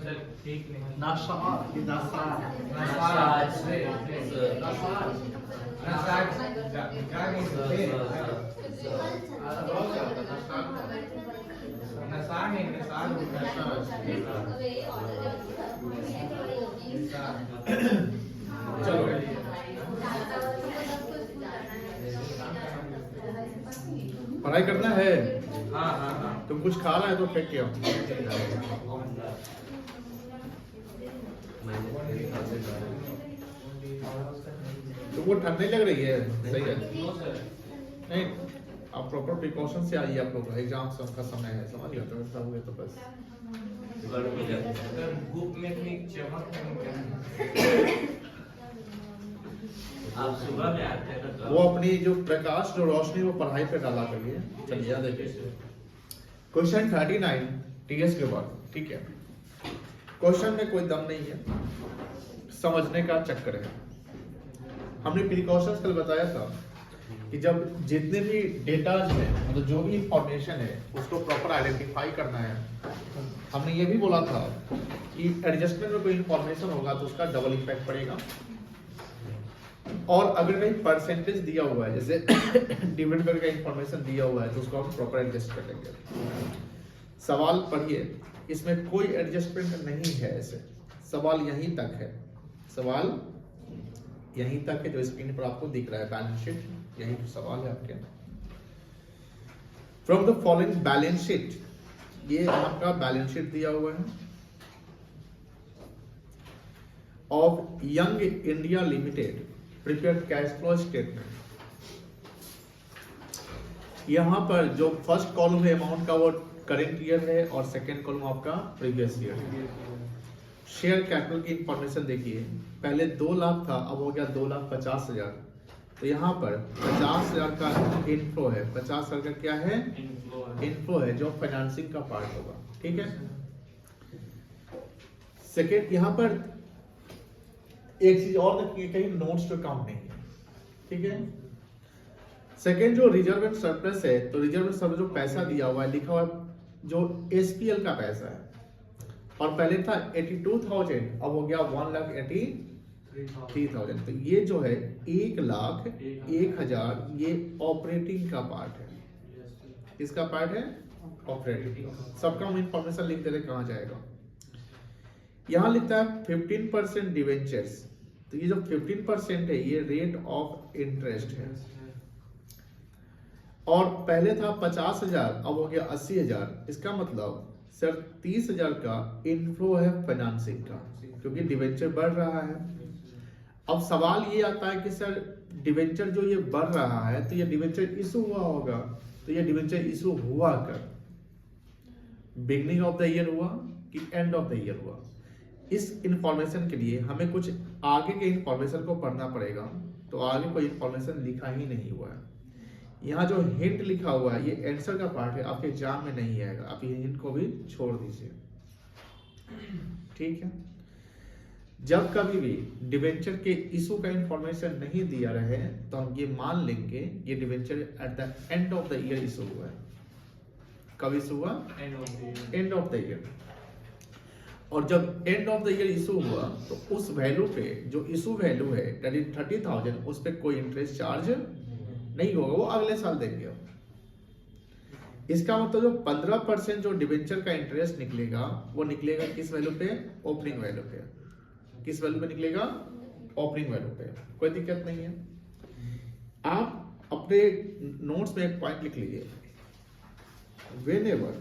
ठीक नहीं नसाज चलो पढ़ाई करना है। हाँ हाँ हाँ तुम कुछ खा रहा है तो फेंक के आओ। तुमको ठंड नहीं लग रही है? सही है। नहीं, आप प्रॉपर प्रिकॉशन से आइए। आप लोग एग्जाम का समय है, समझ गए? तो ऐसा हुए तो बस धूप में इतनी चमक आप सुबह में आते हैं तो वो अपनी जो प्रकाश जो रोशनी वो पढ़ाई पे डाला करिए। चलिए यहाँ देखिए क्वेश्चन 39 टीएस के बाद, ठीक है। क्वेश्चन में कोई दम नहीं है, समझने का चक्कर है। हमने प्रिकॉशंस कल बताया था कि जब जितने भी डेटाज हैं, मतलब जो भी इंफॉर्मेशन है उसको प्रॉपर आइडेंटिफाई करना है। हमने ये भी बोला था कि एडजस्टमेंट में कोई इंफॉर्मेशन होगा तो उसका डबल इम्पैक्ट पड़ेगा। और अगर कहीं परसेंटेज दिया हुआ है, जैसे डिविडेंड का इंफॉर्मेशन दिया हुआ है, तो उसको हम प्रॉपर एडजस्ट कर लेंगे। सवाल पढ़िए, इसमें कोई एडजस्टमेंट नहीं है। ऐसे सवाल यहीं तक है, सवाल यहीं तक है जो स्क्रीन पर आपको दिख रहा है। बैलेंस शीट, यही तो सवाल है आपके। From the following balance sheet, ये आपका बैलेंस शीट दिया हुआ है of young India limited prepared cash flow statement. यहां पर जो फर्स्ट कॉलम है अमाउंट का वो करेंट ईयर है और सेकंड कॉलम आपका प्रीवियस ईयर है। शेयर कैपिटल की इंफॉर्मेशन देखिए, पहले 2 लाख था, अब हो गया 2,50,000। तो यहाँ पर 50,000 का इनफ्लो है, 50,000 का क्या है? इनफ्लो है, जो फाइनेंसिंग का पार्ट होगा, ठीक है। सेकेंड, यहाँ पर एक चीज और देखिए, कहीं नोट्स पे काम नहीं है, ठीक है। सेकेंड जो रिजर्व एंड सरप्लस है, तो रिजर्व एंड सरप्लस जो पैसा दिया हुआ है, लिखा हुआ है जो एसपीएल का पैसा है, और पहले था 82,000, अब हो गया 1,83,000। तो ये जो है 1,01,000, ये ऑपरेटिंग का पार्ट है। इसका पार्ट है ऑपरेटिंग। सबका हम इंफॉर्मेशन लिख देते कहाँ जाएगा। यहां लिखता है 15% डिवेंचर्स। तो ये जो 15% है ये रेट ऑफ इंटरेस्ट है। और पहले था 50,000, अब हो गया 80,000। इसका मतलब सर 30,000 का इनफ्लो है फाइनेंसिंग का, क्योंकि डिवेंचर बढ़ रहा है। अब सवाल ये आता है कि सर डिवेंचर जो ये बढ़ रहा है, तो ये डिवेंचर इशू हुआ होगा, तो ये डिवेंचर इशू हुआ कर बिगनिंग ऑफ द ईयर हुआ कि एंड ऑफ द ईयर हुआ? इस इंफॉर्मेशन के लिए हमें कुछ आगे के इंफॉर्मेशन को पढ़ना पड़ेगा। तो आगे कोई इंफॉर्मेशन लिखा ही नहीं हुआ है। यहाँ जो हिंट लिखा हुआ है ये आंसर का पार्ट है, आपके एग्जाम में नहीं आएगा। आप ये हिंट को भी छोड़ दीजिए, ठीक है। जब कभी भी डिवेंचर के इशू का इंफॉर्मेशन नहीं दिया रहे तो हम ये मान लेंगे ये debenture at the end of the year issue हुआ है। कब इशू हुआ? End of the year. और जब end of the year issue हुआ तो उस वैल्यू पे जो इशू वैल्यू है 30,000, उस पे कोई इंटरेस्ट चार्ज नहीं होगा, वो अगले साल देंगे। इसका मतलब जो 15% जो डिवेंचर का इंटरेस्ट निकलेगा वो निकलेगा किस वैल्यू पे? ओपनिंग वैल्यू पे। किस वैल्यू पे निकलेगा? ओपनिंग वैल्यू पे। कोई दिक्कत नहीं है। आप अपने नोट्स में एक पॉइंट लिख लीजिए, whenever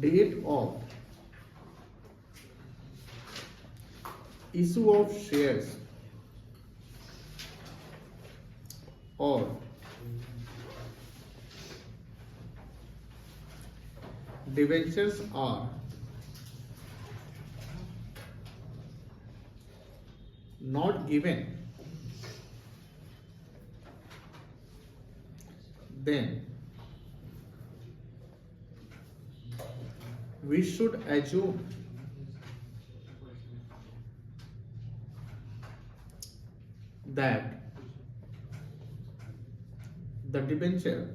date of issue of shares or debentures are not given, then we should assume that the debenture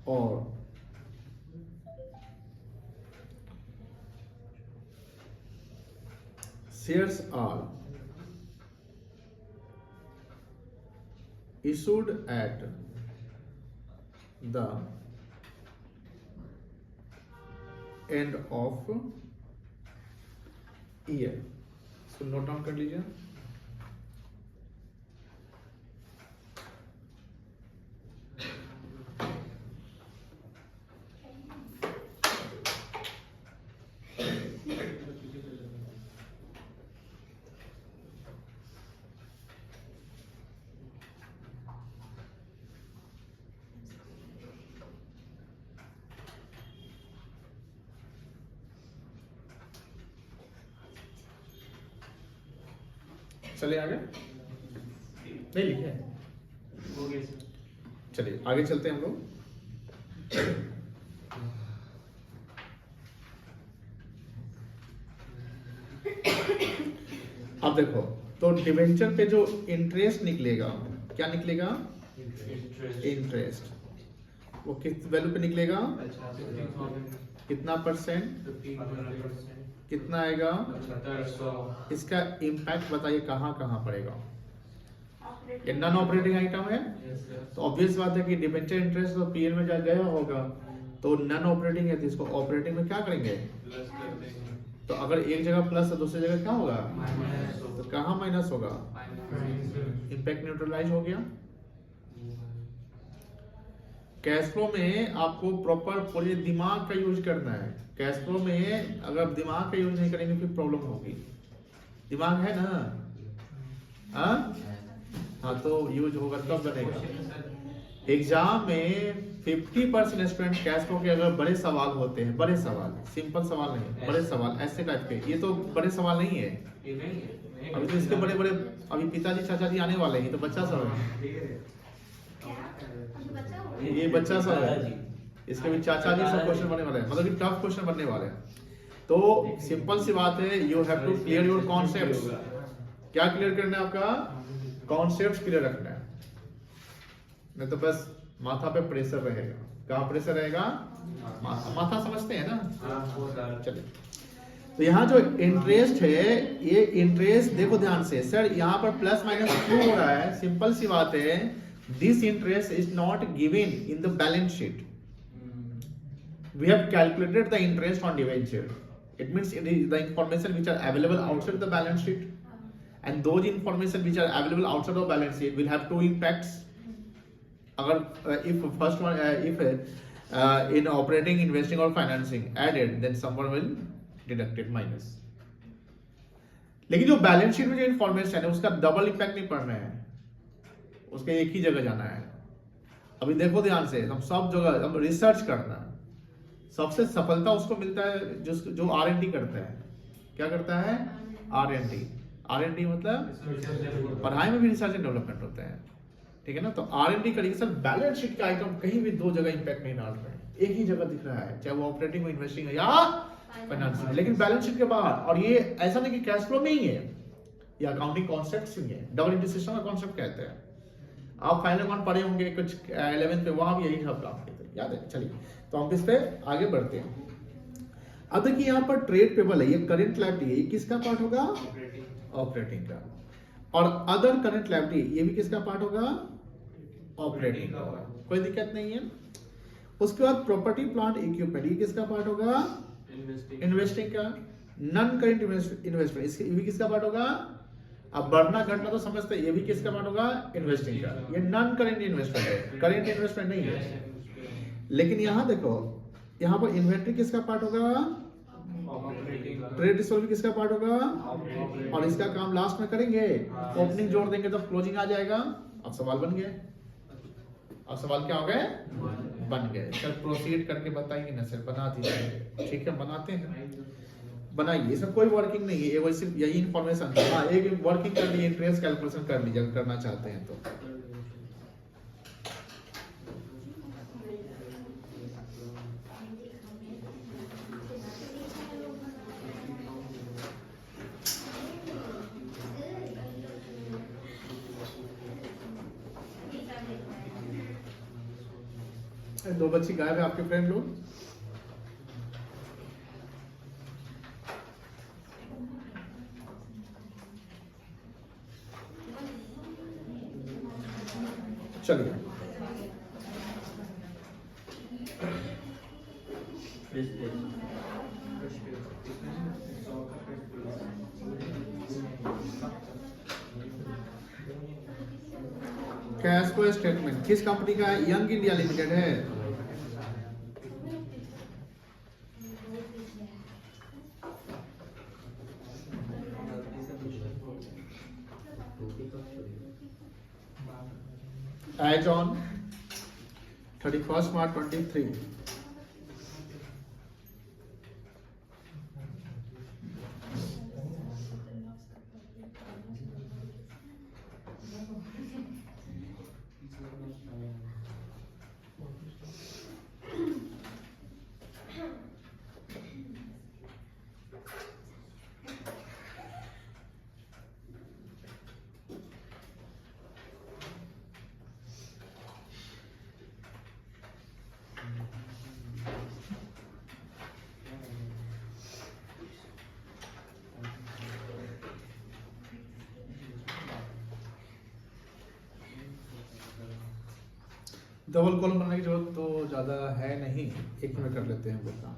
और shares are issued at the end of year. So note down कर लीजिए. चलिए आगे. नहीं लिखे. हो गया सर. चलिए आगे चलते हैं हम लोग. अब देखो तो डिवेंचर पे जो इंटरेस्ट निकलेगा, क्या निकलेगा? इंटरेस्ट. वो किस वैल्यू पे निकलेगा? कितना परसेंट? 15%. कितना आएगा? 1700. इसका इम्पैक्ट बताइए कहाँ कहाँ पड़ेगा? ये नॉन ऑपरेटिंग आइटम है, तो ऑब्वियस बात है कि डिबेंचर इंटरेस्ट तो पीएल में जा गया होगा, तो नॉन ऑपरेटिंग है तो इसको ऑपरेटिंग में क्या करेंगे? प्लस कर देंगे. तो अगर एक जगह प्लस है दूसरी जगह क्या होगा? माइनस. तो कहाँ माइनस होगा? इम्पैक्ट न्यूट्रलाइज हो गया. कैश फ्लो में आपको प्रॉपर पूरे दिमाग का यूज करना है. कैश फ्लो में अगर दिमाग का यूज नहीं करेंगे फिर प्रॉब्लम होगी. दिमाग है ना? हाँ तो यूज होगा तब बनेगा. एग्जाम में 50% स्टूडेंट कैश फ्लो के अगर बड़े सवाल होते हैं, बड़े सवाल, सिंपल सवाल नहीं, बड़े सवाल ऐसे टाइप के, ये तो बड़े सवाल नहीं है. ये नहीं है. अभी तो इसके बड़े बड़े अभी पिताजी चाचा जी आने वाले हैं, तो बच्चा सब है. ये बच्चा सब है, इसके भी चाचा जी सब क्वेश्चन बनने वाले हैं, मतलब कि टफ क्वेश्चन बनने वाले हैं. तो सिंपल सी बात है, you have to clear your concepts. क्या क्लियर करना है? आपका कॉन्सेप्ट्स क्लियर रखना है, नहीं तो बस माथा पे प्रेशर रहेगा. कहाँ प्रेशर रहेगा? माथा समझते हैं ना? चलिए, तो यहाँ जो इंटरेस्ट है, ये इंटरेस्ट देखो ध्यान से. सर यहाँ पर प्लस माइनस क्यों हो रहा है? सिंपल सी बात है, this interest is not given in the balance sheet. We have calculated the interest on debenture. It means it is the information which are available outside the balance sheet, and those information which are available outside of balance sheet will have two impacts. अगर if first one if in operating, investing or financing added, then someone will deduct it minus. लेकिन जो balance sheet में जो information है उसका double impact नहीं पड़ना है, उसके एक ही जगह जाना है. अभी देखो ध्यान से, हम सब जगह हम रिसर्च करना है. सबसे सफलता उसको मिलता है जो R&D करता है. क्या करता है? R&D. R&D मतलब पढ़ाई में भी रिसर्च एंड डेवलपमेंट होता है, ठीक है ना? तो R&D करेंगे. सर बैलेंस शीट का आइटम कहीं भी दो जगह इंपैक्ट नहीं डाल रहे हैं, एक ही जगह दिख रहा है, चाहे वो ऑपरेटिंग में इन्वेस्टिंग है या फाइनेंसिंग, लेकिन बैलेंस शीट के बाहर. और ये ऐसा नहीं कि कैश फ्लो में ही है, ये अकाउंटिंग कॉन्सेप्ट ही है. डबल इंटीग्रेशन का कॉन्सेप्ट कहते हैं. आप फाइनल अकाउंट पढ़े होंगे कुछ 11th पे, वहां भी यही सब काम करते हैं, याद है? चलिए, तो हम इस पे आगे बढ़ते हैं. अब देखिए यहाँ पर ट्रेड पेबल है, ये करंट लायबिलिटी है, ये किसका पार्ट होगा? ऑपरेटिंग का. और अदर करंट लायबिलिटी, ये भी किसका पार्ट होगा? ऑपरेटिंग का. कोई दिक्कत नहीं है. उसके बाद प्रॉपर्टी प्लांट इक्विपमेंट, ये किसका पार्ट होगा? इन्वेस्टिंग का. नॉन करंट इन्वेस्टमेंट, इसके ये भी किसका पार्ट होगा? अब बढ़ना घटना तो समझते हैं, ये भी किसका पार्ट होगा? इन्वेस्टिंग का. ये नॉन करंट इन्वेस्टमेंट है, करंट इन्वेस्टमेंट नहीं है. लेकिन यहाँ देखो, यहाँ पर इन्वेंट्री किसका पार्ट होगा? ट्रेड रिसीवेबल किसका पार्ट होगा? और इसका काम लास्ट में करेंगे, ओपनिंग जोड़ देंगे तो क्लोजिंग आ जाएगा. अब सवाल बन गए. अब सवाल क्या हो गए? बन गए. सर प्रोसीड करके बताइए ना सर, बना दीजिए. ठीक है, बनाते हैं, बनाइए. इसमें कोई वर्किंग नहीं है, ये सिर्फ यही इन्फॉर्मेशन है. हाँ, एक वर्किंग कर लीजिए, इंटरेस्ट कैलकुलेशन कर लीजिए अगर करना चाहते हैं तो. दो बच्ची गायब है आपके फ्रेंड लोग। चलिए कैश फ्लो स्टेटमेंट किस कंपनी का है? यंग इंडिया लिमिटेड है। As on 31st March 23। Double column बनाने की जरूरत तो ज्यादा है नहीं, एक में कर लेते हैं वो काम।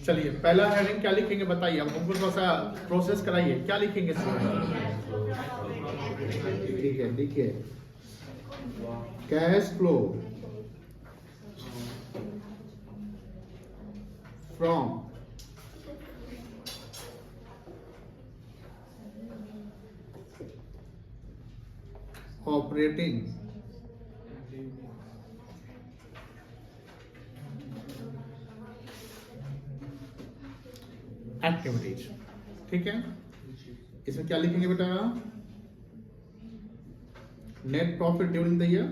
चलिए पहला हेडिंग क्या लिखेंगे बताइए, अब हमको थोड़ा सा प्रोसेस कराइए, क्या लिखेंगे इसमें? ठीक है लिखिए cash flow from operating activities. ठीक है, इसमें क्या लिखेंगे बेटा? Net profit during the year.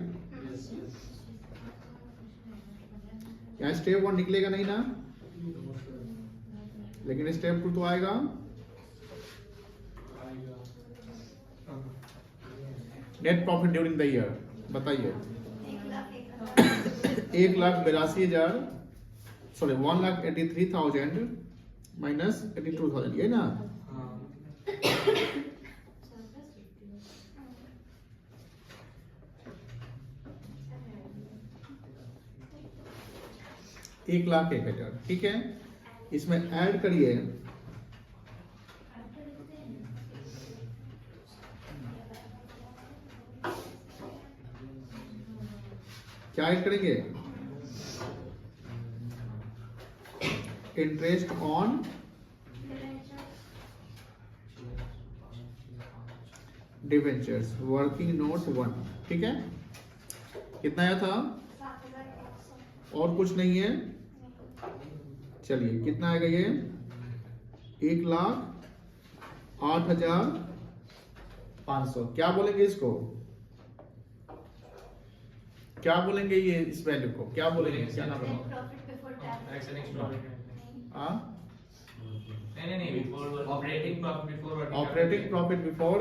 यहाँ स्टेप 1 निकलेगा नहीं ना, लेकिन स्टेप 2 तो आएगा। Net profit during the year बताइए। 1,82,000 सॉरी 1,83,000 माइनस 82,000, ये ना। एक लाख 1,000। ठीक है, इसमें ऐड करिए क्या ऐड करेंगे? Interest on debentures working note 1। ठीक है, कितना आया था? और कुछ नहीं है। चलिए कितना आएगा ये? 1,08,500। क्या बोलेंगे इसको? क्या बोलेंगे ये इस वैल्यू को? क्या बोलेंगे? क्या नाम है? Operating profit before operating profit before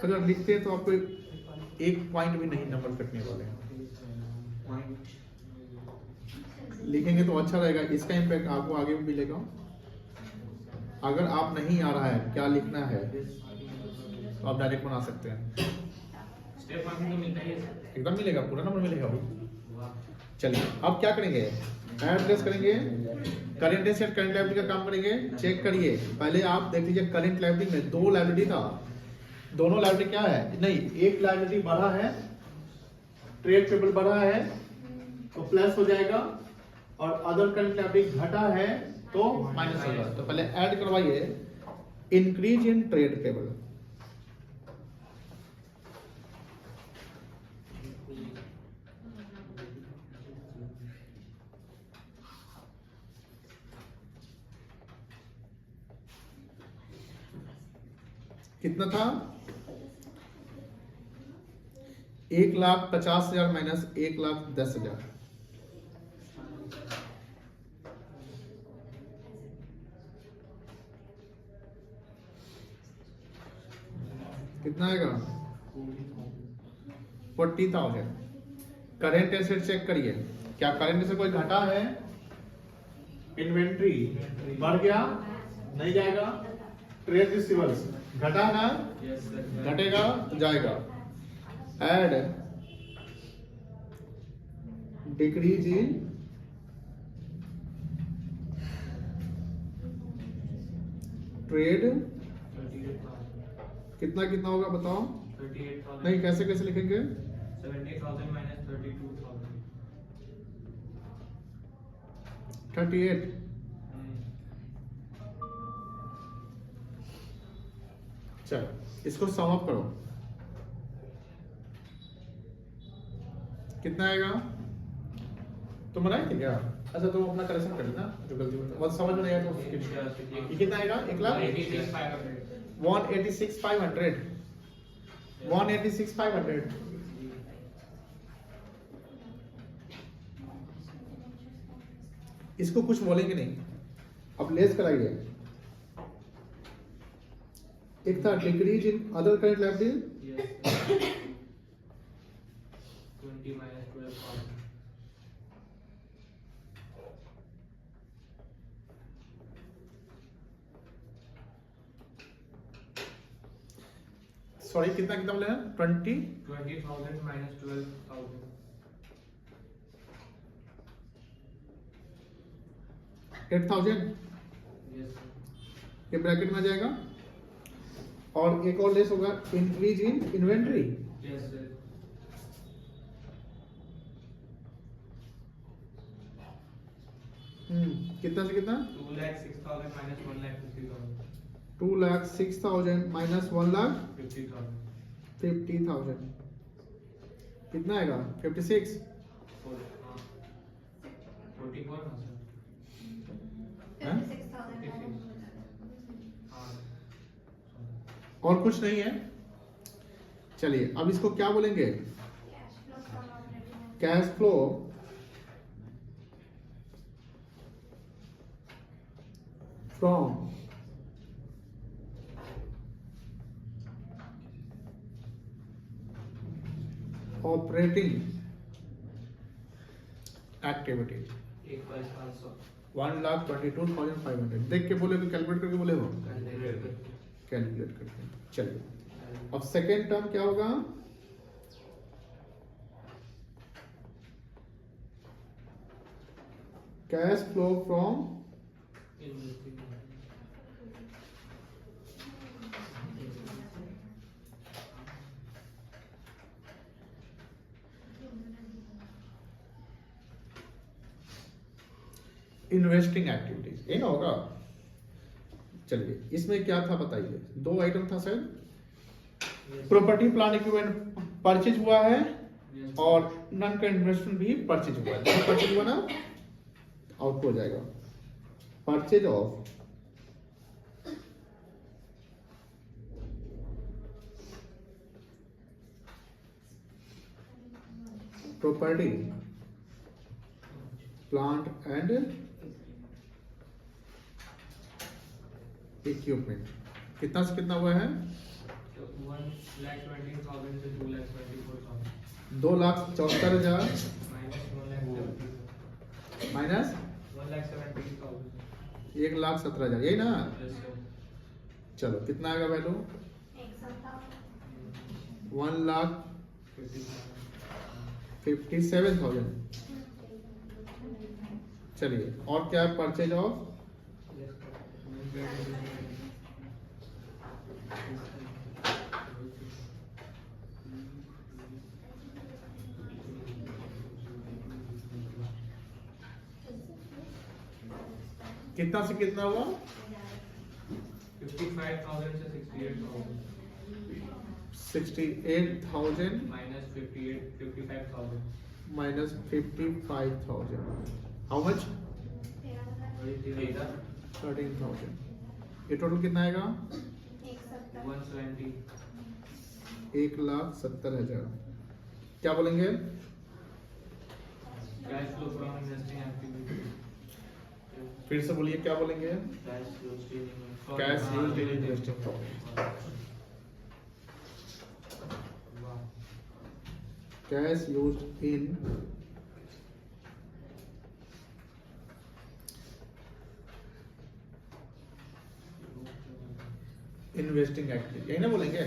अगर लिखते हैं तो आपको एक पॉइंट भी नहीं नंबर कटने वाले हैं। लिखेंगे तो अच्छा रहेगा, इसका इम्पैक्ट आपको आगे भी मिलेगा। अगर आप नहीं आ रहा है क्या लिखना है तो आप डायरेक्ट बना सकते हैं। स्टेप 1 तो मिलता ही है, एकदम मिलेगा, पूरा नंबर मिलेगा भाई। चलिए अब क्या करेंगे, एड्रेस करेंगे, करंट एसेट करंट लायबिलिटी का काम करेंगे। चेक करिए, पहले आप देख लीजिए करंट लायबिलिटी में दो लायबिलिटी था, दोनों लायबिलिटी क्या है, नहीं एक लायबिलिटी बढ़ा है, ट्रेड पेबल बढ़ा है तो प्लस हो जाएगा, और अदर करंट लायबिलिटी घटा है तो माइनस होगा। तो पहले ऐड करवाइए, इंक्रीज इन ट्रेड पेबल, कितना था, 1,50,000 माइनस 1,10,000, कितना आएगा 40,000। करेंट एसेट चेक करिए, क्या करेंट एसेट कोई घटा है, इन्वेंट्री बढ़ गया, नहीं जाएगा, ट्रेड रिसीवेबल्स घटा ना, घटेगा तो जाएगा, ऐड डिक्रीज इन ट्रेड, कितना कितना होगा बताओ, 38,000 नहीं कैसे कैसे लिखेंगे, 70,000 minus 32,000 38, चलो इसको सम अप करो, कितना आएगा, तुम बनाए थे क्या, अच्छा तुम अपना करेक्शन कर लेना जो गलती बस समझ में नहीं आया तो ये कितना आएगा, 1,86,500, 186,500 इसको कुछ बोलेंगे नहीं, अब लेस कराइए, एक था decrease in other current liability, yes 20 minus 12,000 sorry कितना कितना बोले हैं, 20 20,000 minus 12,000 8,000 yes sir ये ब्रैकेट में आ जाएगा, और एक और लेस होगा, increase in inventory, yes sir कितना से कितना, 2,06,000 minus 1,50,000 2,06,000 माइनस 1,50,000 50,000 कितना आएगा 56, 44 ना सर हैं? 56,000 हाँ और कुछ नहीं है। चलिए अब इसको क्या बोलेंगे, cash flow from operating activities 1,22,500, देख के बोले तो कैलकुलेट करके बोले हो, कैलकुलेट करके। चलिए अब सेकेंड टर्म क्या होगा, cash flow from investing activities, ये ना होगा। चलिए इसमें क्या था बताइए, दो आइटम था sir, property plant equipment purchase हुआ है और नॉन करंट इन्वेस्टमेंट भी परचेज हुआ है, तो परचेज हुआ ना, आउट हो जाएगा purchase of property plant and equipment, कितना से कितना हुआ है, 1,20,000 से 2,24,000 2,74,000 माइनस माइनस 1,70,000 1,17,000, यही ना। yes sir चलो कितना आएगा वैल्यू, 1,57,000, चलिए और क्या है, परचेज ऑफ कितना से कितना हुआ, 55,000 से 68,000 68,000 minus 55,000 माइनस 55,000, हाउ मच, 13,000। ये टोटल कितना आएगा, 170 1,70,000। क्या बोलेंगे, cash flow from investing activity फिर से बोलिए क्या बोलेंगे, cash used in cash used in investing, cash used in investing activity, यही ना बोलेंगे।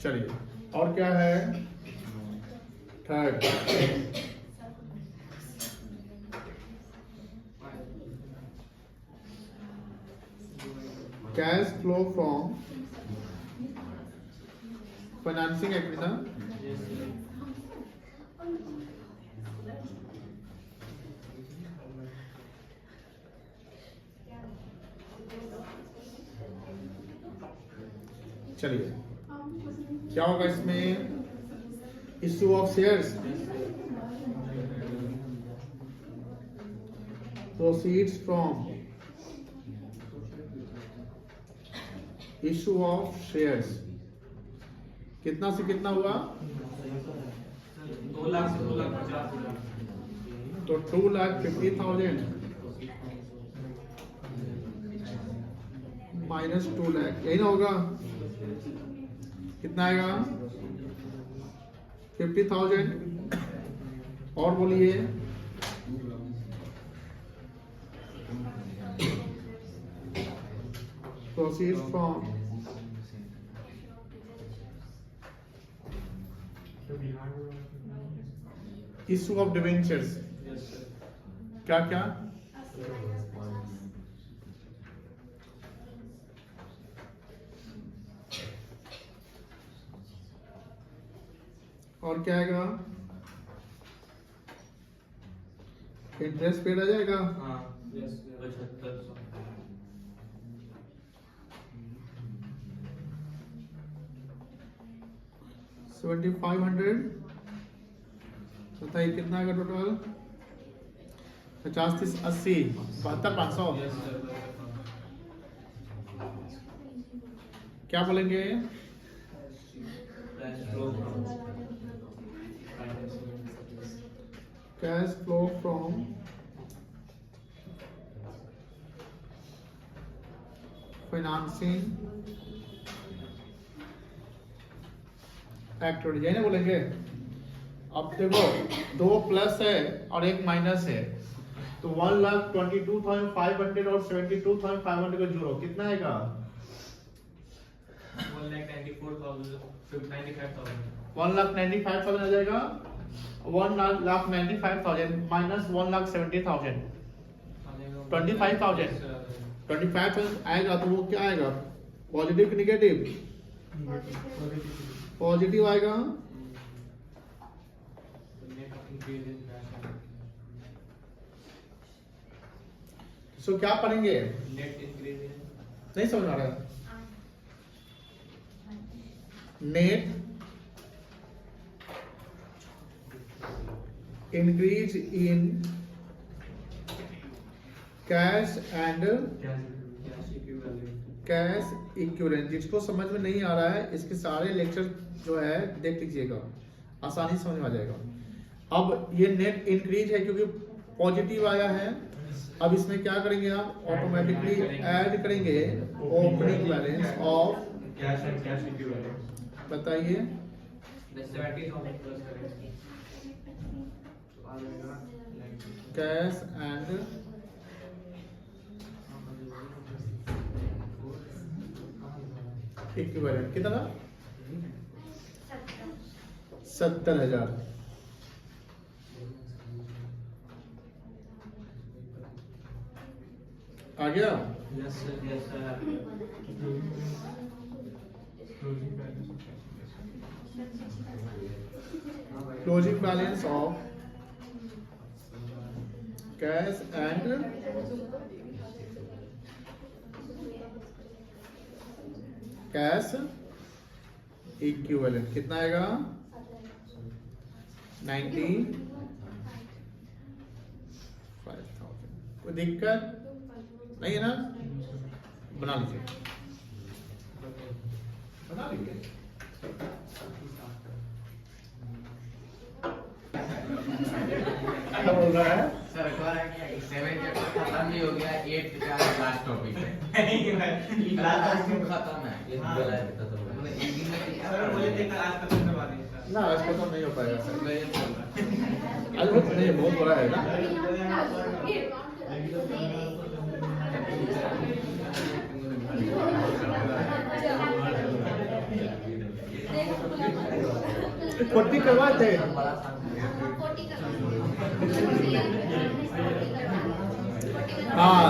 चलिए और क्या है, third, cash flow from financing activity ना, चलिए क्या होगा इसमें, issue of shares, proceeds from issue of shares, कितना से कितना हुआ, 2 लाख से 2,50,000 तो 2,50,000 माइनस 2 लाख, यही ना होगा, कितना आएगा 50,000। और बोलिए proceed from issue of debentures, क्या क्या, और क्या आएगा, इंटरेस्ट पेड आ जाएगा, हाँ 75,000 7,500, बताइए कितना आएगा टोटल, 50, 30, 80, 72,500, क्या बोलेंगे, cash flow from cash flow from financing activity, यही ना बोलेंगे। अब देखो 2 प्लस है और 1 माइनस है, तो 1,22,500 और 72,500 का जोड़ो, कितना आएगा, 1,94,095,000 1,95,000 आ जाएगा, 1,95,000 माइनस 1,70,000, 25,000, 25,000 आएगा, तो वो क्या आएगा, पॉजिटिव कि निगेटिव, पॉजिटिव आएगा। सो क्या पढ़ेंगे, नेट इंक्रीज नहीं समझ आ रहा है, net increase in cash and cash equivalent. जिसको समझ में नहीं आ रहा है इसके सारे लेक्चर जो है देख लीजिएगा, आसानी समझ में आ जाएगा। अब ये नेट इंक्रीज है क्योंकि पॉजिटिव आया है, अब इसमें क्या करेंगे आप, ऑटोमेटिकली ऐड करेंगे opening balance of cash and cash equivalent, बताइए 70,000 प्लस करेंगे कैश एंड इक्विवेलेंट कितना था, 70,000 आ गया। Yes sir, yes sir. Closing balance of cash and cash equivalent कितना आएगा 95,000। कोई दिक्कत नहीं है ना? बना लीजिए, बना लीजिए। क्या बोल रहा है? सर कह रहा है कि 7 चैप्टर खत्म नहीं हो गया, 8 का लास्ट टॉपिक है। लास्ट खत्म है। ये बोला है मतलब एक दिन में सर मुझे देखकर आज खत्म करवा देंगे सर। ना आज खत्म नहीं हो पाएगा सर, मैं ये बोल रहा आज बहुत नहीं, बहुत बड़ा है ना। फोर्टी करवाए थे, हाँ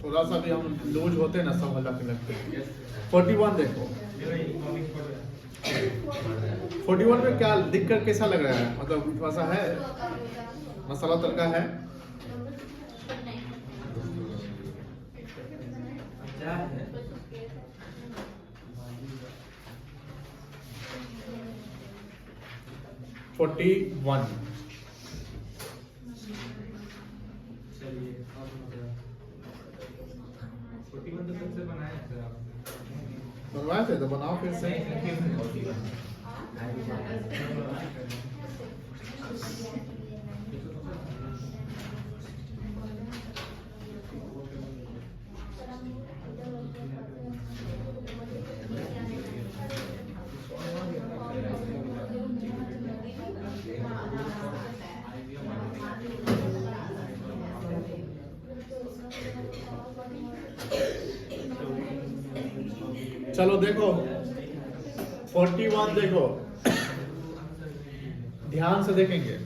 थोड़ा सा भी हम लूज होते हैं ना सब हल्ला के लगते हैं। 41 देखो, 41 में क्या दिक्कत कैसा लग रहा है? मतलब थोड़ा सा है मसाला तड़का है। क्या है? 41 चलिए अब मतलब 41 तो सबसे बनाया है सर आपने। बनवाए थे तो बनाओ फिर से। चलो देखो 41 देखो, ध्यान से देखेंगे।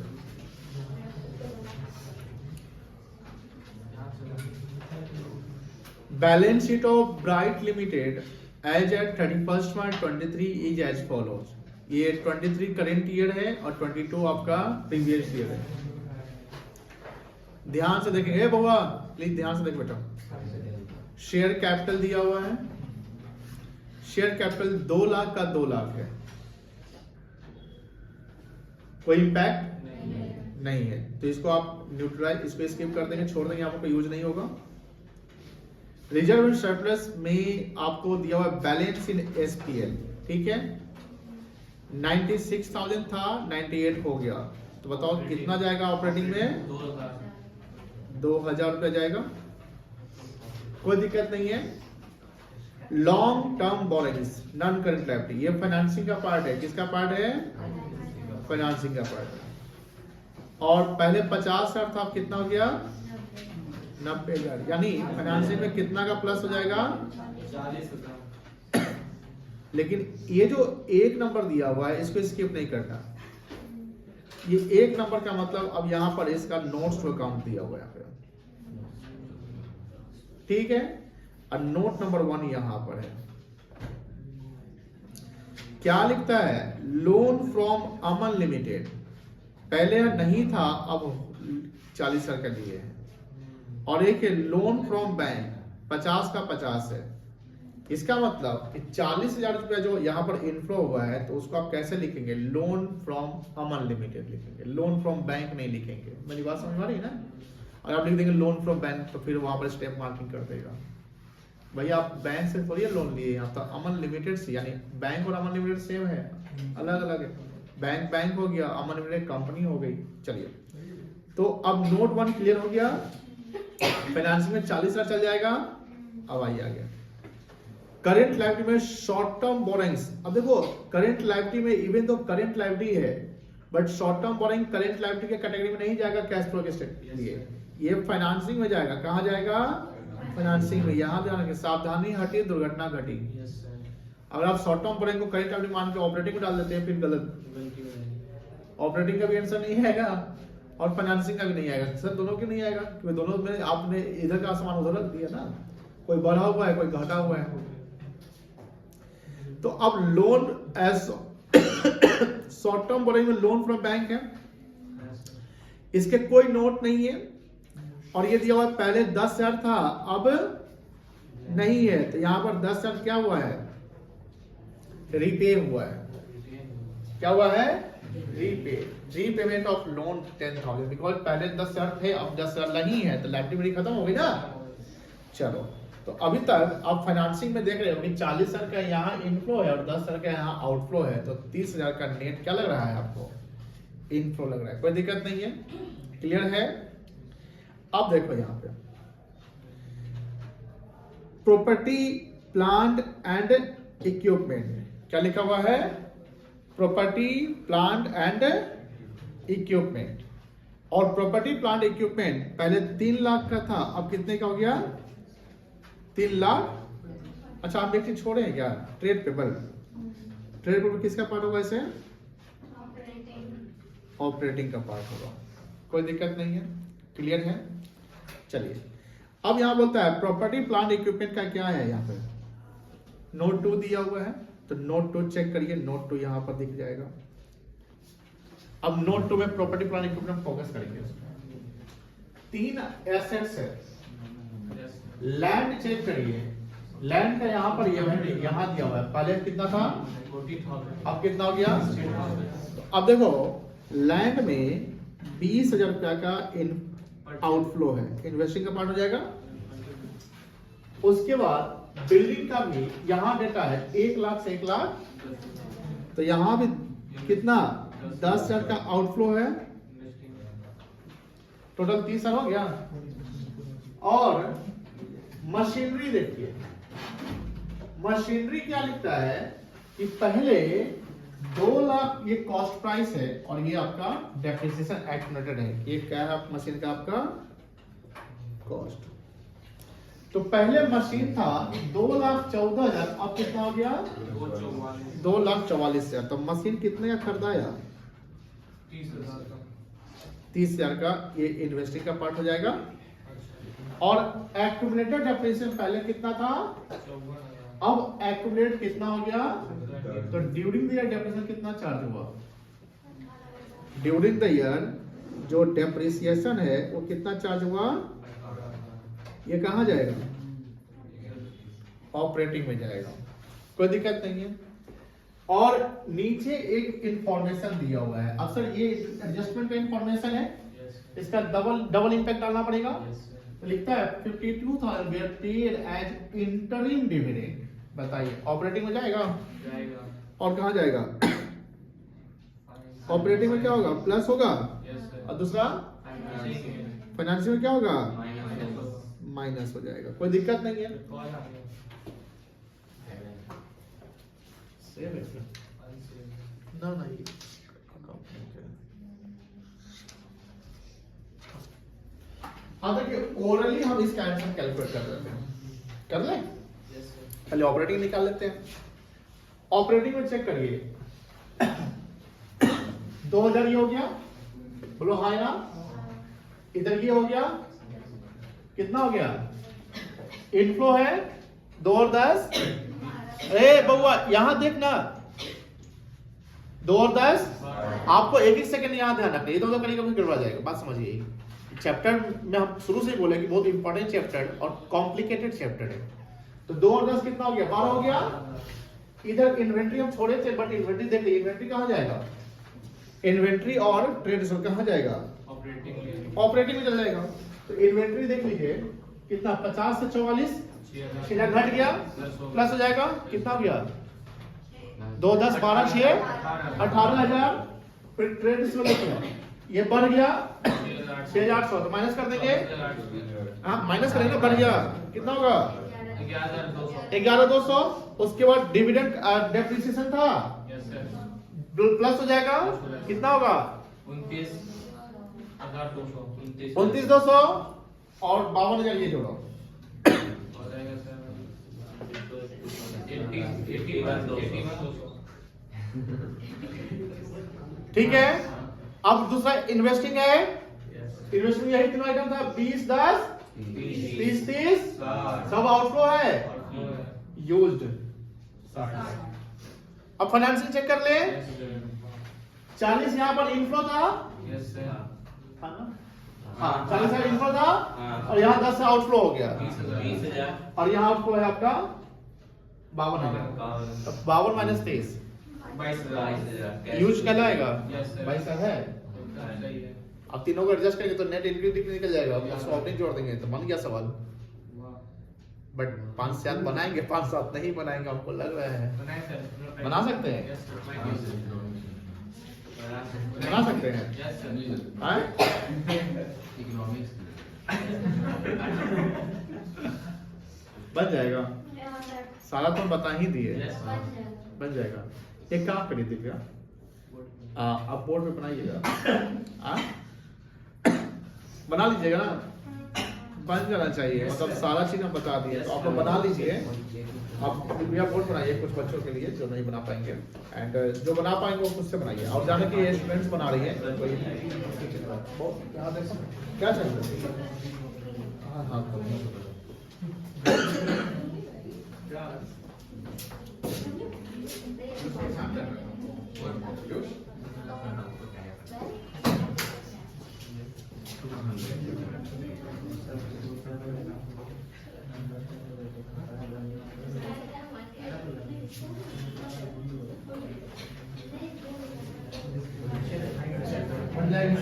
Balance sheet of Bright limited as at 31 March 23 is as follows. ये 23 करेंट ईयर है और 22 आपका प्रीवियस ईयर है। ध्यान से देखेंगे। ए बउआ प्लीज ध्यान से देख बेटा। शेयर कैपिटल दिया हुआ है, शेयर कैपिटल 2 लाख का 2 लाख है। कोई इंपैक्ट नहीं है, तो इसको आप न्यूट्रलाइज, इसको स्किप कर देंगे, छोड़ देंगे, आपको यूज नहीं होगा। रिजर्व एंड सरप्लस में आपको दिया हुआ बैलेंस इन एसपीएल, ठीक है। 96,000 था, 98 हो गया, तो बताओ कितना जाएगा ऑपरेटिंग में? 2,000 रुपया जाएगा। कोई दिक्कत नहीं है। Long term borrowings non current liability, ये फाइनेंसिंग का पार्ट है। किसका पार्ट है? फाइनेंसिंग का पार्ट है। और पहले 50,000 था, अब कितना हो गया? 90,000। यानी फाइनेंसिंग में कितना का प्लस हो जाएगा? 40,000। लेकिन ये जो एक नंबर दिया हुआ है इसको स्किप नहीं करना। ये एक नंबर का मतलब अब यहां पर इसका नोट्स टू अकाउंट दिया हुआ है, ठीक है। और नोट नंबर 1 यहां पर है, क्या लिखता है? लोन फ्रॉम अमन लिमिटेड, पहले नहीं था, अब 40,000 का लिए है। और एक है लोन फ्रॉम बैंक, 50 का 50 है। इसका मतलब कि 40,000 रुपया जो यहां पर इनफ्लो हुआ है, तो उसको आप कैसे लिखेंगे? लोन फ्रॉम अमन लिमिटेड लिखेंगे, लोन फ्रॉम बैंक नहीं लिखेंगे। मेरी बात समझ आ रही है ना? और आप लिख देंगे लोन फ्रॉम बैंक, तो फिर वहां पर स्टेप मार्किंग कर देगा। भैया आप बैंक से थोड़ी लोन लिए, यहाँ तो अमन लिमिटेड से, यानी बैंक और अमन लिमिटेड सेम है, अलग अलग है। बैंक बैंक हो गया, अमन लिमिटेड कंपनी हो गई। चलिए, तो अब नोट 1 क्लियर हो गया। फाइनेंसिंग में 40,000 चल जाएगा। अब आइए आ गया करेंट लायबिलिटी में शॉर्ट टर्म बोरिंग्स। अब देखो करेंट लायबिलिटी में इवन तो करेंट लायबिलिटी है, but short term borrowing current liability के कैटेगरी में नहीं जाएगा कैश फ्लो के लिए, ये फाइनेंसिंग में जाएगा। कहां जाएगा? फाइनेंसिंग में। यहां ध्यान रखिए, सावधानी हटी दुर्घटना घटी। अगर आप शॉर्ट टर्म बोरेइंग को करेंट एवरी मान के ऑपरेटिंग में डाल देते हैं फिर गलत, गलती हो जाएगी। ऑपरेटिंग का भी आंसर नहीं आएगा और फाइनेंसिंग का भी नहीं आएगा, सर दोनों के नहीं आएगा क्योंकि दोनों में आपने इधर का सामान उधर रख दिया ना, कोई बढ़ा हुआ है कोई घटा हुआ है। तो अब लोन एज शॉर्ट टर्म बोरेइंग में लोन फ्रॉम बैंक है, इसके कोई नोट नहीं है और ये दिया हुआ है पहले 10,000 था अब नहीं है, तो यहां पर 10,000 क्या हुआ है, रीपे हुआ है। क्या हुआ है, रीपेमेंट ऑफ लोन 10,000, बिकॉज पहले 10,000 थे अब 10,000 नहीं है तो लायबिलिटी खत्म हो गई ना। चलो तो अभी तक आप फाइनेंसिंग में देख रहे हो कि 40,000 का यहाँ इनफ्लो है और 10,000 का यहाँ आउटफ्लो है, तो 30,000 का नेट क्या लग रहा है आपको, इनफ्लो लग रहा है, कोई दिक्कत नहीं है, क्लियर है। अब देखो यहाँ पे प्रॉपर्टी प्लांट एंड इक्विपमेंट क्या लिखा हुआ है, प्रॉपर्टी प्लांट एंड इक्विपमेंट, और प्रॉपर्टी प्लांट इक्विपमेंट पहले 3 लाख का था अब कितने का हो गया, 3 लाख। अच्छा आप एक चीज छोड़े हैं क्या, ट्रेड पेबल, ट्रेड पेबल किसका पार्ट होगा, इसे ऑपरेटिंग का पार्ट होगा, कोई दिक्कत नहीं है, क्लियर है। चलिए अब यहां बोलता है प्रॉपर्टी प्लांट इक्विपमेंट का क्या है, यहाँ पे नोट 2 दिया हुआ है तो नोट 2 चेक करिए, नोट 2 यहां पर दिख जाएगा। अब नोट 2 में प्रॉपर्टी प्लांट इक्विपमेंट फोकस करेंगे, 3 एसेट्स है, लैंड चेक करिए, लैंड का यहाँ पर यहाँ दिया हुआ है, पहले कितना था 40,000, अब कितना हो गया। अब देखो लैंड में 20,000 रुपया का आउटफ्लो है, इन्वेस्टिंग का पार्ट हो जाएगा। उसके बाद बिल्डिंग का भी यहाँ डेटा है 1 लाख से 1 लाख, तो यहाँ भी कितना 10,000 का आउटफ्लो है, टोटल 30,000 हो गया। और मशीनरी देखिए, मशीनरी क्या लिखता है कि पहले 2 लाख ये कॉस्ट प्राइस है और ये आपका डेप्रिसिएशन एक्यूमुलेटेड है, ये क्या है मशीन का आपका कॉस्ट। तो पहले मशीन था 2,14,000, अब कितना हो गया 2,44,000, तो मशीन कितने का खरीदाया 30,000 का, ये इन्वेस्टिंग का पार्ट हो जाएगा। और एक्यूमुलेटेड डेप्रिसिएशन पहले कितना था, अब एक्यूमुलेट कितना हो गया, तो ड्यूरिंग द ईयर डेप्रिसिएशन कितना चार्ज हुआ, ड्यूरिंग द ईयर जो डेप्रिसिएशन है वो कितना चार्ज हुआ, ये कहां जाएगा, ऑपरेटिंग में जाएगा, कोई दिक्कत नहीं है। और नीचे एक इंफॉर्मेशन दिया हुआ है, अक्सर ये एडजस्टमेंट का इंफॉर्मेशन है, इसका डबल इंपैक्ट डालना पड़ेगा। तो लिखता है 52,000 where paid as interim dividend, बताइए ऑपरेटिंग में जाएगा और कहां जाएगा, ऑपरेटिंग में क्या होगा प्लस होगा, और दूसरा फाइनेंशियल में क्या होगा माइनस हो जाएगा, कोई दिक्कत नहीं है। ना नहीं हाँ देखिए ओरली हम इसका आंसर कैलकुलेट कर लेते हैं, कर ले पहले ऑपरेटिंग निकाल लेते हैं। ऑपरेटिंग में चेक करिए 2,000 ये हो गया, बोलो हाँ ना, इधर ये हो गया, कितना हो गया, इनफ्लो है 2 और 10, ए बउआ यहां देखना 2 और 10, आपको एक सेकंड यहां ध्यान रखना, ये तो कहीं कभी गड़बड़ा जाएगा, बात समझिए। चैप्टर में हम शुरू से बोले कि बहुत इंपॉर्टेंट चैप्टर और कॉम्प्लिकेटेड चैप्टर है। तो 2 और 10 कितना हो गया, 12 हो गया। इधर इन्वेंट्री हम छोड़े थे बट इन्वेंट्री देख लीजिए, इन्वेंट्री कहां जाएगा, इन्वेंट्री और ट्रेड रिजर्व कहां जाएगा, ऑपरेटिंग में चला जाएगा। तो इन्वेंट्री देख लीजिए कितना 50 से 44 6,000 घट गया, प्लस हो जाएगा कितना हो गया 2 10 12 6 18,000। फिर ट्रेड रिजर्व देखिए ये बढ़ गया 6,800, तो माइनस कर देंगे, हाँ माइनस करेंगे, बढ़ गया कितना होगा 11,200। उसके बाद डिविडेंड डेप्रिसिएशन था प्लस हो जाएगा, कितना होगा 29,200 और 52,000 ये जोड़ो ठीक है। अब दूसरा इन्वेस्टिंग है। इन्वेस्टिंग यही तीनों आइटम था, 20, 10, 30, 30 सब आउटफ्लो है, यूज्ड। अब फाइनेंसिंग चेक कर ले। 40 यहाँ पर इनफ्लो था, था ना? हाँ 40 का इनफ्लो था और यहाँ 10 से आउटफ्लो हो गया, 20,000 और यहाँ आउटफ्लो है आपका 52,000। 52 माइनस 23 22,000 यूज कहलाएगा। Yes, sir. 22 है। सही है। अब तीनों को एडजस्ट करेंगे तो नेट इंक्रीज निकल जाएगा, उसको ऑपरेटिंग जोड़ देंगे तो बन गया सवाल। बट 5-7 बनाएंगे, 5-7 नहीं बनाएंगे, हमको लग रहा है। बना सकते हैं? बना सकते हैं? हाँ? इकोनॉमिक्स बन जाएगा, सारा तो बता ही दिए। Yes. बन जाएगा। एक काम करिए देखिएगा, आप बोर्ड पे बनाइएगा, बना लीजिएगा ना, बन जाना चाहिए, मतलब सारा चीज हम बता दिए तो आप लोग बना लीजिए। आप भैया बोर्ड बनाइए कुछ बच्चों के लिए जो नहीं बना पाएंगे, एंड जो बना पाएंगे वो खुद से बनाइए। और जाने कि ये स्टूडेंट्स बना रही है क्या चाहिए। हाँ हाँ बन जाएगा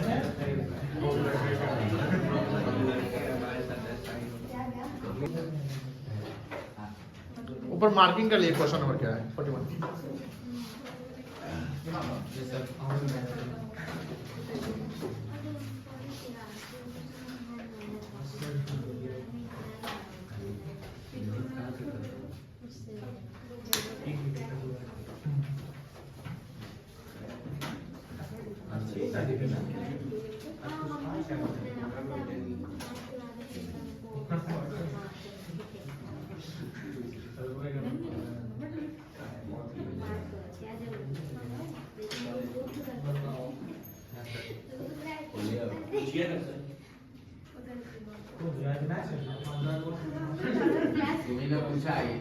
ऊपर मार्किंग कर लिए। क्वेश्चन नंबर क्या है? 41। तुम्ही का पूछा आहे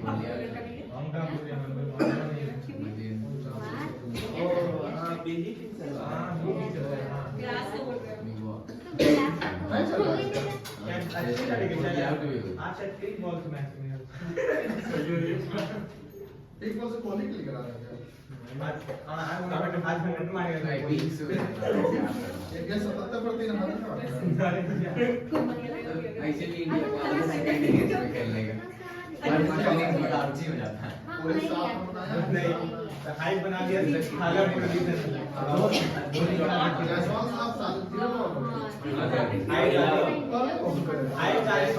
बोलिया एक बॉल से कॉलिंग के लिए करा रहा है। ये 77% एक्चुअली इंडिया को सेकंड इनिंग्स में खेलने का पर इनिंग्स बड़ा अच्छी हो जाता है पूरे साथ में बनाया नहीं हाई बना दिया हालर पूरा डिफेंस जयसवाल साहब साल 0 हाई चालीस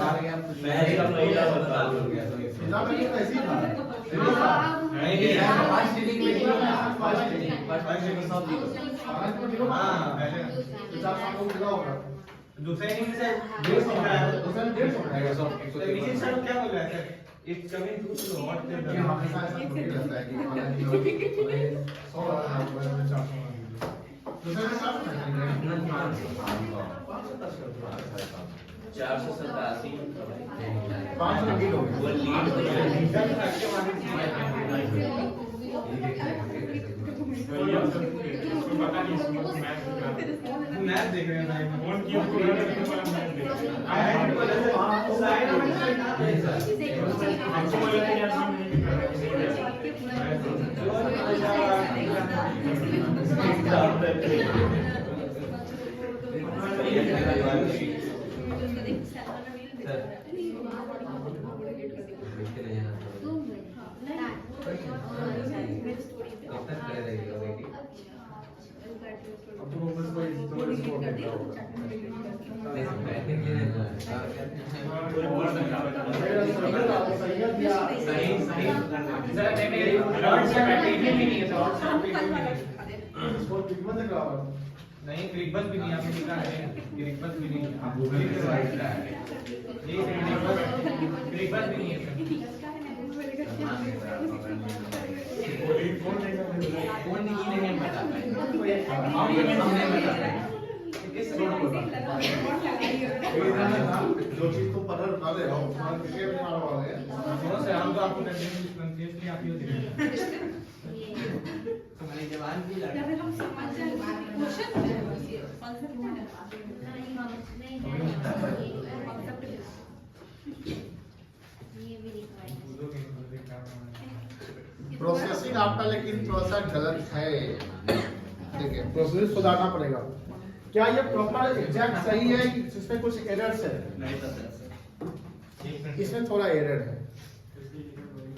मैच का पहला बदलाव हो गया इधर में तो ऐसी था नहीं फर्स्ट इनिंग में जीरो ना फर्स्ट इनिंग सब जीरो आज को जीरो हां पहले 50 साल को मिला होगा। दूसरे इनिंग से 150 दूसरा 150 बनाएगा सब तो निखिल सर क्या बोल रहा है sir it's coming too slow what ये द हमेशा ऐसा थोड़ी रहता है कि वाला नहीं हो 100 रन में 400 दूसरे में 487 5 रन हो वो गए। लीड मैच देख रहे हैं भाई कौन की आई हैड टू साइड हमको बोला कि यार हम नहीं क्रिकबस भी नहीं आपने लिखा है क्रिकबस भी नहीं आप क्रिकबस भी नहीं है जो चीज तुम पढ़ ना रहे हो तुम्हारे किसी भी मारो वाले हैं दोनों से हम तो आपको कंटिन्यूसली आप ही होते हैं तुम्हारी जवान की लड़की प्रोसेसिंग आपका लेकिन थोड़ा सा गलत है। ठीक है, प्रोसेस सुधारना पड़ेगा। क्या ये प्रॉपर एग्जैक्ट सही है कि इसमें कुछ एरर्स है? नहीं पता सर। इसमें थोड़ा एरर है।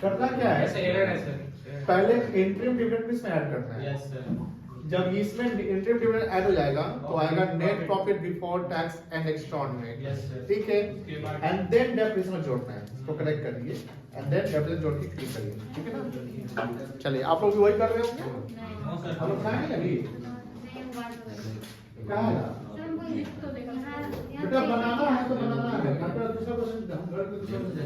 करना क्या है? ऐसे एरर है सर। पहले इंटरिम डिविडेंड इसमें ऐड करना है। Yes sir. जब इसमें इंटरिम डिविडेंड ऐड हो जाएगा तो आएगा net profit before tax and extraordinary. Yes, sir. ठीक है, उसके बाद- एंड देन डेप्ट इसमें जोड़ना है। इसको कनेक्ट करिए एंड देन डेप्ट जोड़ के क्लिक करिए। ठीक है ना? चलिए, आप लोग भी वही कर रहे होंगे? No sir. हम लोग खाएंगे अभी? क्या है? बेटा बनाना है तो बनाना है। अगर दूसरा क्वेश्चन हम घर पे दूसरा क्वेश्चन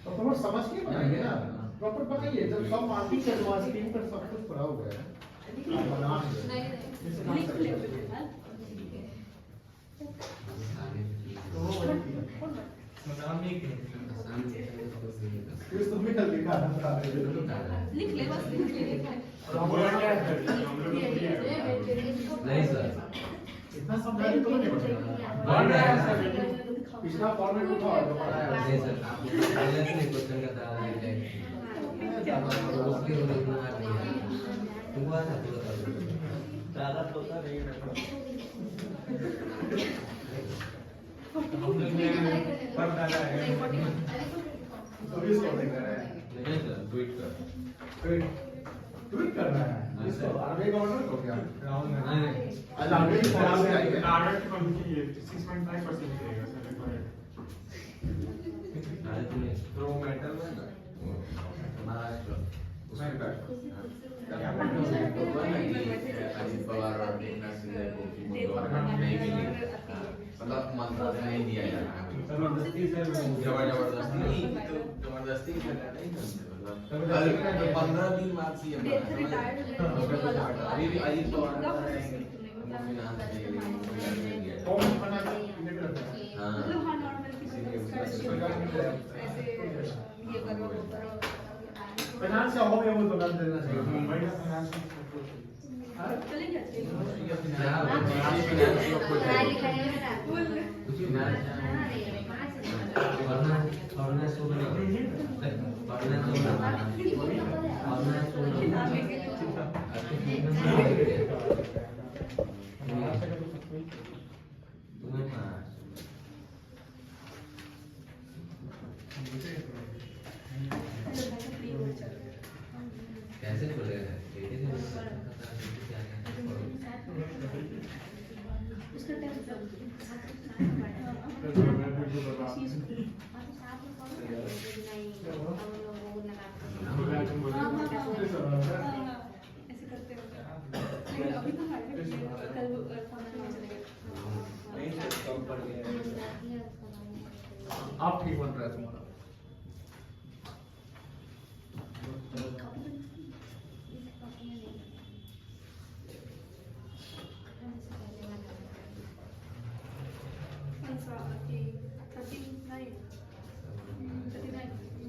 तो थोड़ा समझ के बनाइए ना। प्रॉपर बनाइए। जब सब मार्किंग के बाद स्क्रीन पर सब कुछ पड़ा हुआ है आप बना मतलब एक इस तुम्हें कल लिखा था लिख ले बस लिख ले नहीं सर। इतना समझा के तुम्हें नहीं पता। बन रहा है सर। पिछला फॉर्मेट उठाओ जो बनाया नहीं सर, आपको पहले से क्वेश्चन का तारा नहीं है। उसके लिए इतना नहीं है। तुम आ ना पूरा कर दो। ज्यादा होता नहीं है। हम लोग ने पर डाला है। तो भी इसको देख रहे हैं। नहीं सर, ट्वीट कर। ट्वीट कर रहा है इसको आगे का ऑर्डर हो गया। राहुल ने नहीं आज ऑलरेडी फॉर्म में आई है। आर्डर की क्वालिटी ये 6.5% रहेगा सर रिक्वायर्ड। अरे तूने रो मेटल में ना। महाराष्ट्र उसमें कर। अजित पवार और एकनाथ शिंदे को नहीं मिली, मतलब मंत्रालय नहीं दिया जा रहा है। जबरदस्ती से जबरदस्ती नहीं, तो जबरदस्ती की सरकार नहीं करती, मतलब 15 दिन बाद सीएम अभी भी अजित पवार का रहेंगे, फॉर्म बना के इन्हें रखना है। हाँ फाइनेंस से हो गया वो तो कर देना चाहिए। मुंबई का फाइनेंस कुछ भी ना पढ़ना कैसे खुलेगा? आप ठीक बन रहा है तुम्हारा।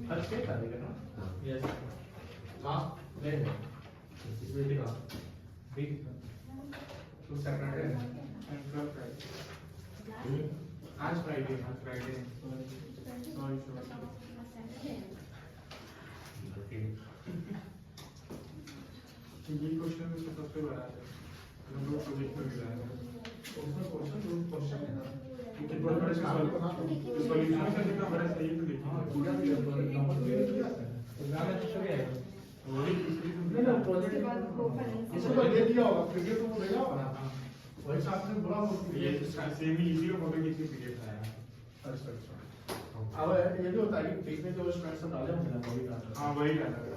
हर छह तारीख है ना? यस लास्ट डे है। वेटी का वीक तो सैटरडे है। आज फ्राइडे सॉरी ये क्वेश्चन में सबसे बड़ा है हम लोग को देखने मिला है उसमें क्वेश्चन दो क्वेश्चन है ना। कि बड़ा बड़ा सवाल को ना सॉल्यूशन का कितना बड़ा सही है तो देखिए हाँ, पूरा भी है, तो नंबर दे दिया है। एग्जाम में तो शुरू है वही तीसरी नहीं ना, प्रोजेक्ट इसको तो दे दिया होगा, पीडीएफ तो भेजा होगा ना। वही साथ में बोला वो ये सेम ही इजी होगा कि किसी पीडीएफ आया अच्छा अच्छा। अब ये भी होता है कि बीच में जो स्टूडेंट सब डाले होंगे ना वो भी डालते हैं। हाँ वही रहता है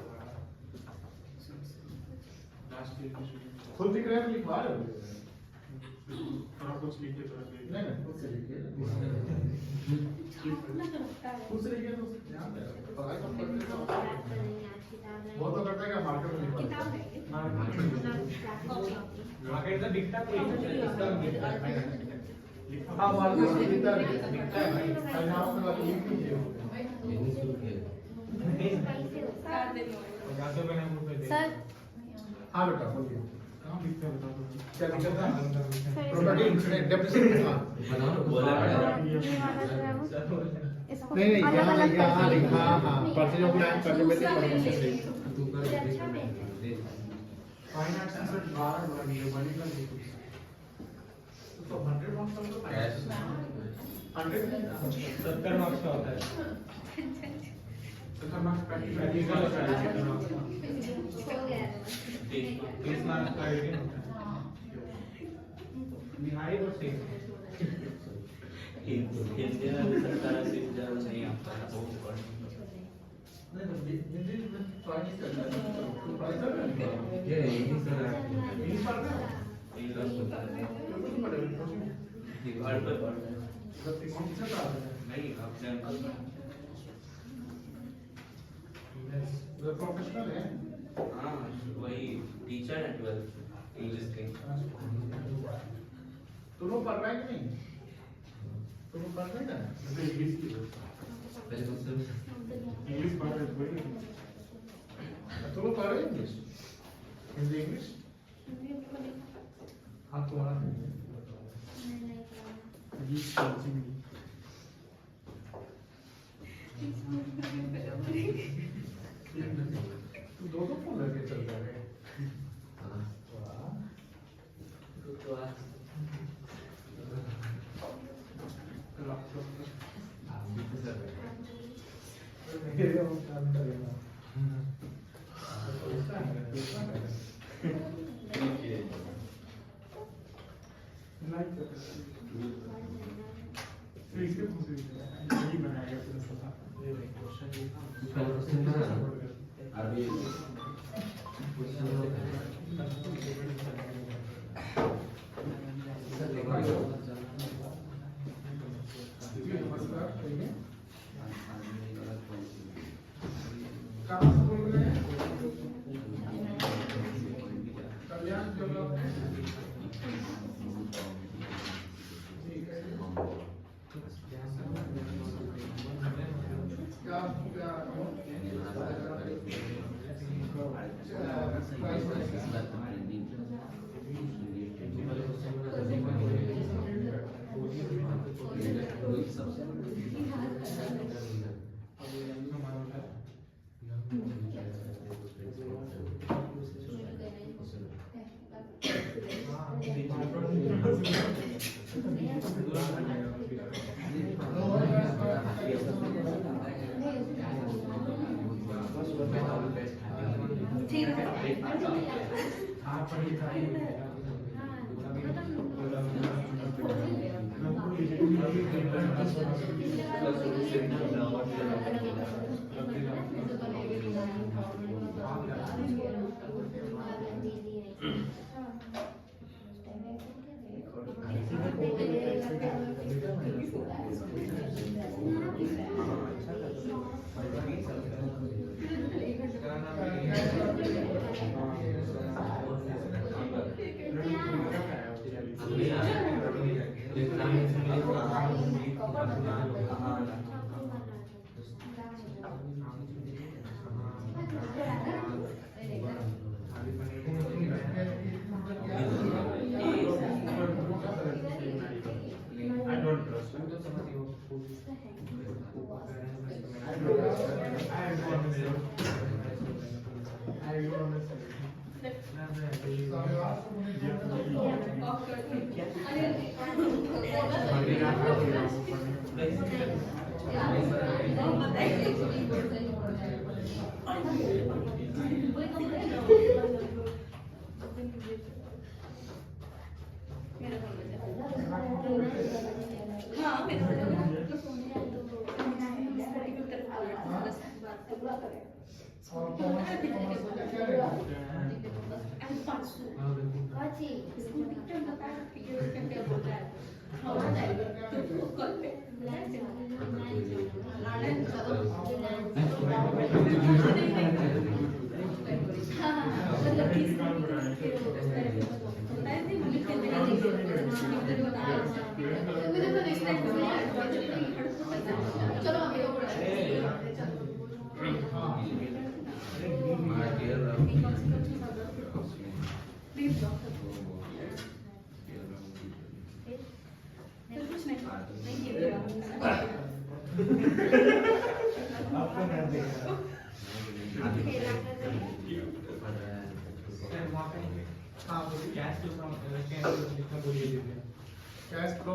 लास्ट ईयर की खुद दिख रहा है तो लिखवा रहे हो? थोड़ा कुछ लिख के थोड़ा नहीं नहीं खुद से लिखिए। खुश रहिए तो ध्यान दे पढ़ाई तो करते रहो वो तो करता है क्या मार्केट में किताब है ये? मार्केट में बिकता कोई इसका बिकता है हाँ मार्केट में बिकता है बिकता है भाई फाइनेंस में वाली लिख लीजिए सर हाँ बेटा बोलिए कहाँ बिकता है बताओ क्या दिक्कत है प्रॉपर्टी इंसिडेंट डेप्रिसिएशन हाँ बोला नहीं नहीं यहाँ यहाँ लिखा हाँ purchase of land capability permission rate finance से 12 बनेगा बनेगा नहीं कुछ तो 100 मार्क्स का तो कैश 100 70 मार्क्स का होता है 70 मार्क्स प्रैक्टिकल होता है 30 मार्क्स का रिटन होता है निहाई और सेम हिंदी में भी सरकार से जरूर नहीं आता है वो पढ़ नहीं तो हिंदी में ट्राई नहीं करना है ट्राई कर रहे हैं ये इंग्लिश में इंग्लिश पढ़ रहे हैं इंग्लिश होता है बिल्कुल पढ़े बिल्कुल घर पे पढ़ रहे हैं कौन सा था नहीं अपने वो प्रोफेशनल है हाँ वही टीचर है 12 इंग्लिश के तुम लोग पढ़ रहे हैं कि नहीं तुम लोग पढ़ रहे हैं ना इंग्लिश की इंग्लिश पढ़ रहे थे तुम लोग पढ़ रहे हैं इंग्लिश हिंदी इंग्लिश हाँ तुम्हारा इंग्लिश दो फोन लेके चल रहे हैं कहाँ से बोल रहे हैं कल्याण डेवलपमेंट ठीक है क्या क्या हाँ हाँ बोलिए कैश के ऊपर लिखना बोलिए दीजिए कैश फ्लो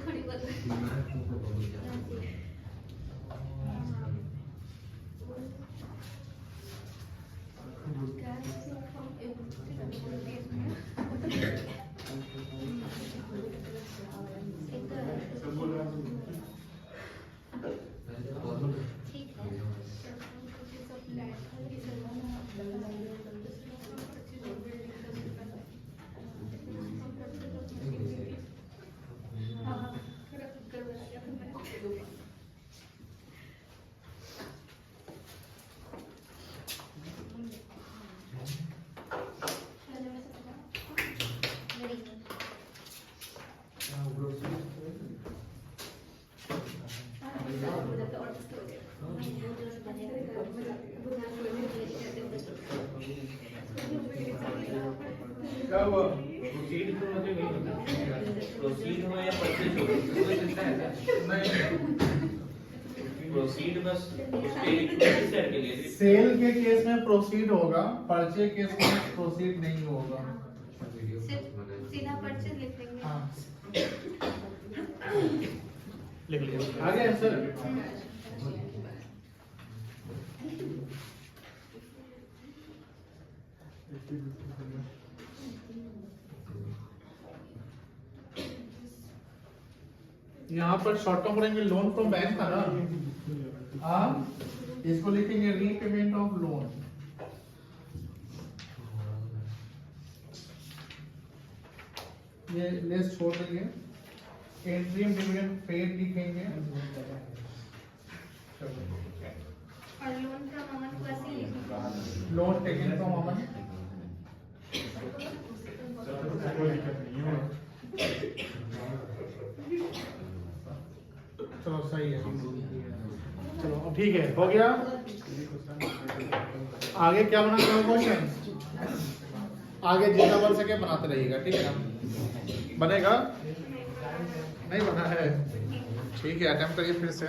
थोड़ी बहुत क्या हुआ प्रोसीड तो मुझे नहीं पता प्रोसीड हो या परचेज हो, नहीं प्रोसीड बस उसके सेट के लिए सेल के केस में प्रोसीड होगा, पर्चे केस में प्रोसीड नहीं होगा। सीधा परचेज लिख लेंगे। हाँ लिख लिया आगे आंसर यहाँ पर शॉर्ट टर्म करेंगे लोन फ्रॉम बैंक था ना, इसको लिखेंगे रीपेमेंट ऑफ लोन। ये लिस्ट छोड़ देंगे, इंट्रीम डिविडेंड पेड लिखेंगे। और लोन फ्रॉम अमन को ऐसे ही लिखना। लोन टेकन फ्रॉम अमन। चलो सही है, चलो अब ठीक है, हो गया। आगे क्या बना क्वेश्चन, आगे जितना बन सके बनाते रहिएगा, ठीक है ना। बनेगा नहीं बना है, ठीक है, अटेम्प्ट करिए फिर से।